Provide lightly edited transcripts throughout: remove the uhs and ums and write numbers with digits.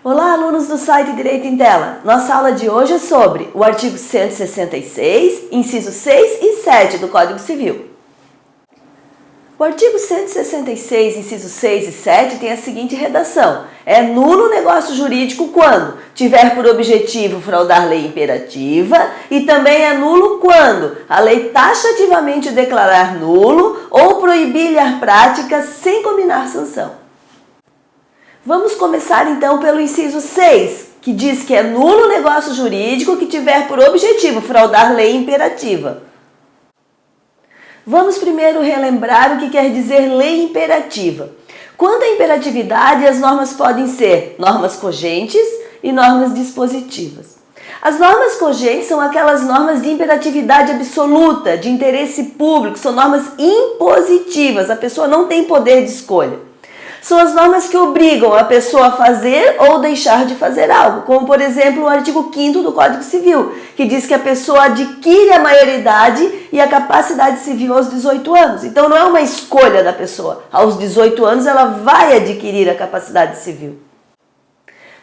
Olá, alunos do site Direito em Tela! Nossa aula de hoje é sobre o artigo 166, inciso 6 e 7 do Código Civil. O artigo 166, inciso 6 e 7 tem a seguinte redação: é nulo o negócio jurídico quando tiver por objetivo fraudar lei imperativa e também é nulo quando a lei taxativamente declarar nulo ou proibir-lhe a prática sem combinar sanção. Vamos começar então pelo inciso 6, que diz que é nulo o negócio jurídico que tiver por objetivo fraudar lei imperativa. Vamos primeiro relembrar o que quer dizer lei imperativa. Quanto à imperatividade, as normas podem ser normas cogentes e normas dispositivas. As normas cogentes são aquelas normas de imperatividade absoluta, de interesse público, são normas impositivas, a pessoa não tem poder de escolha. São as normas que obrigam a pessoa a fazer ou deixar de fazer algo, como por exemplo o artigo 5º do Código Civil, que diz que a pessoa adquire a maioridade e a capacidade civil aos 18 anos. Então não é uma escolha da pessoa, aos 18 anos ela vai adquirir a capacidade civil.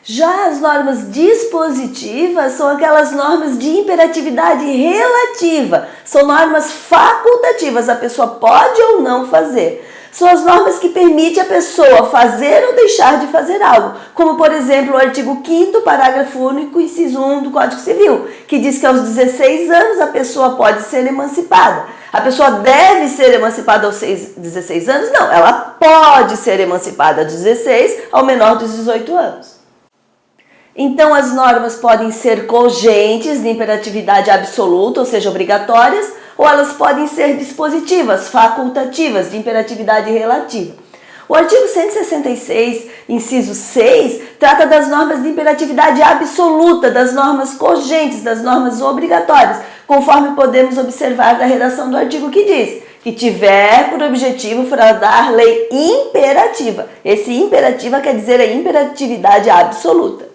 Já as normas dispositivas são aquelas normas de imperatividade relativa, são normas facultativas, a pessoa pode ou não fazer. São as normas que permitem a pessoa fazer ou deixar de fazer algo, como por exemplo o artigo 5º, parágrafo único, inciso 1 do Código Civil, que diz que aos 16 anos a pessoa pode ser emancipada. A pessoa deve ser emancipada aos 16 anos? Não, ela pode ser emancipada aos 16 ao menor dos 18 anos. Então as normas podem ser cogentes de imperatividade absoluta, ou seja, obrigatórias, ou elas podem ser dispositivas, facultativas, de imperatividade relativa. O artigo 166, inciso 6, trata das normas de imperatividade absoluta, das normas cogentes, das normas obrigatórias, conforme podemos observar da redação do artigo que diz que tiver por objetivo fraudar lei imperativa. Esse imperativa quer dizer a imperatividade absoluta.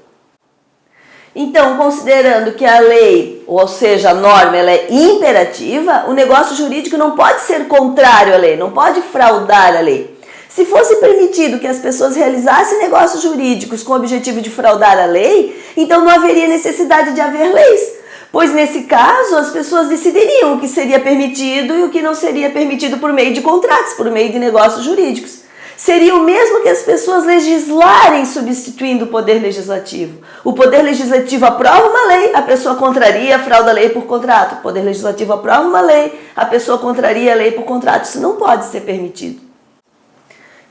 Então, considerando que a lei, ou seja, a norma, ela é imperativa, o negócio jurídico não pode ser contrário à lei, não pode fraudar a lei. Se fosse permitido que as pessoas realizassem negócios jurídicos com o objetivo de fraudar a lei, então não haveria necessidade de haver leis, pois nesse caso as pessoas decidiriam o que seria permitido e o que não seria permitido por meio de contratos, por meio de negócios jurídicos. Seria o mesmo que as pessoas legislarem substituindo o poder legislativo. O poder legislativo aprova uma lei, a pessoa contraria, frauda a lei por contrato. O poder legislativo aprova uma lei, a pessoa contraria a lei por contrato. Isso não pode ser permitido.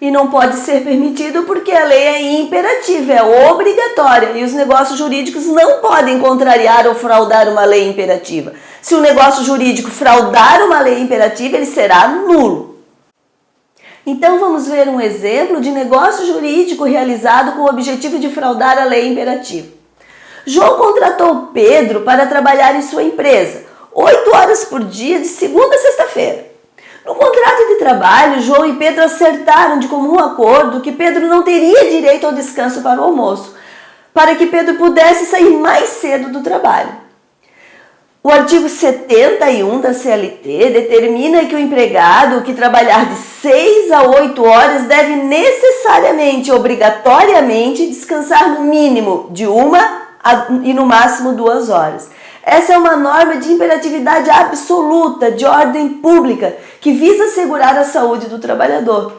E não pode ser permitido porque a lei é imperativa, é obrigatória. E os negócios jurídicos não podem contrariar ou fraudar uma lei imperativa. Se o negócio jurídico fraudar uma lei imperativa, ele será nulo. Então vamos ver um exemplo de negócio jurídico realizado com o objetivo de fraudar a lei imperativa. João contratou Pedro para trabalhar em sua empresa, 8 horas por dia, de segunda a sexta-feira. No contrato de trabalho, João e Pedro acertaram de comum acordo que Pedro não teria direito ao descanso para o almoço, para que Pedro pudesse sair mais cedo do trabalho. O artigo 71 da CLT determina que o empregado que trabalhar de 6 a 8 horas deve necessariamente, obrigatoriamente, descansar no mínimo de 1 e no máximo 2 horas. Essa é uma norma de imperatividade absoluta, de ordem pública, que visa assegurar a saúde do trabalhador.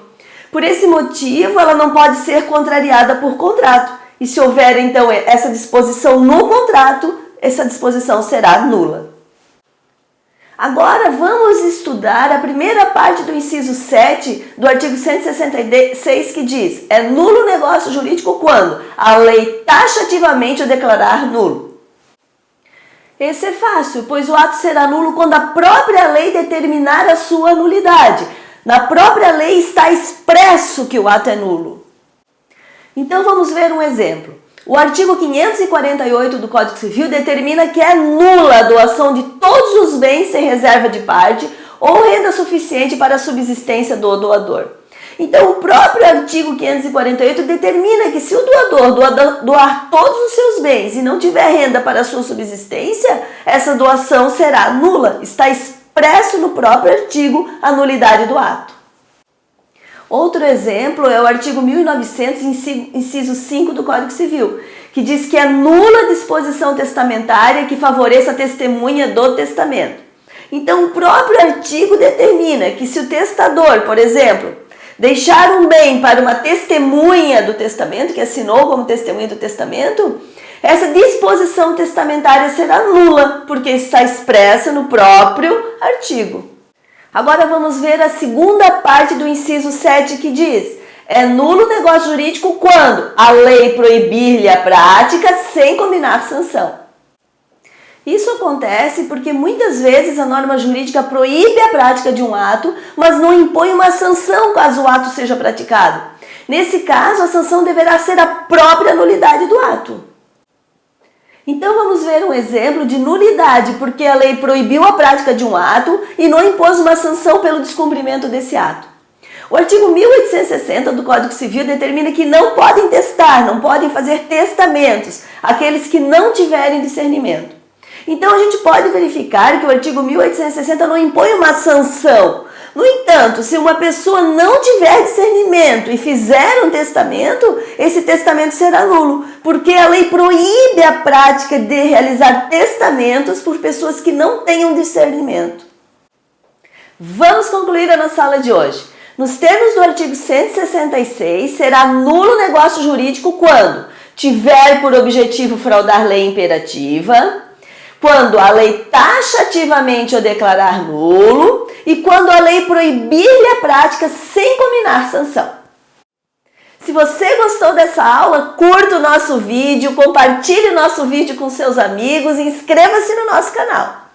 Por esse motivo, ela não pode ser contrariada por contrato. E se houver, então, essa disposição no contrato, essa disposição será nula. Agora vamos estudar a primeira parte do inciso 7 do artigo 166, que diz: é nulo o negócio jurídico quando a lei taxativamente o declarar nulo. Esse é fácil, pois o ato será nulo quando a própria lei determinar a sua nulidade. Na própria lei está expresso que o ato é nulo. Então vamos ver um exemplo. O artigo 548 do Código Civil determina que é nula a doação de todos os bens sem reserva de parte ou renda suficiente para a subsistência do doador. Então, o próprio artigo 548 determina que se o doador doar todos os seus bens e não tiver renda para a sua subsistência, essa doação será nula. Está expresso no próprio artigo a nulidade do ato. Outro exemplo é o artigo 1900, inciso 5 do Código Civil, que diz que é nula a disposição testamentária que favoreça a testemunha do testamento. Então, o próprio artigo determina que se o testador, por exemplo, deixar um bem para uma testemunha do testamento, que assinou como testemunha do testamento, essa disposição testamentária será nula, porque está expressa no próprio artigo. Agora vamos ver a segunda parte do inciso 7 que diz: é nulo o negócio jurídico quando a lei proibir-lhe a prática sem combinar sanção. Isso acontece porque muitas vezes a norma jurídica proíbe a prática de um ato, mas não impõe uma sanção caso o ato seja praticado. Nesse caso, a sanção deverá ser a própria nulidade do ato. Então vamos ver um exemplo de nulidade, porque a lei proibiu a prática de um ato e não impôs uma sanção pelo descumprimento desse ato. O artigo 1860 do Código Civil determina que não podem testar, não podem fazer testamentos, aqueles que não tiverem discernimento. Então a gente pode verificar que o artigo 1860 não impõe uma sanção. No entanto, se uma pessoa não tiver discernimento e fizer um testamento, esse testamento será nulo, porque a lei proíbe a prática de realizar testamentos por pessoas que não tenham discernimento. Vamos concluir a nossa aula de hoje. Nos termos do artigo 166, será nulo o negócio jurídico quando tiver por objetivo fraudar lei imperativa, quando a lei taxativamente o declarar nulo e quando a lei proibir-lhe a prática sem combinar sanção. Se você gostou dessa aula, curta o nosso vídeo, compartilhe o nosso vídeo com seus amigos e inscreva-se no nosso canal.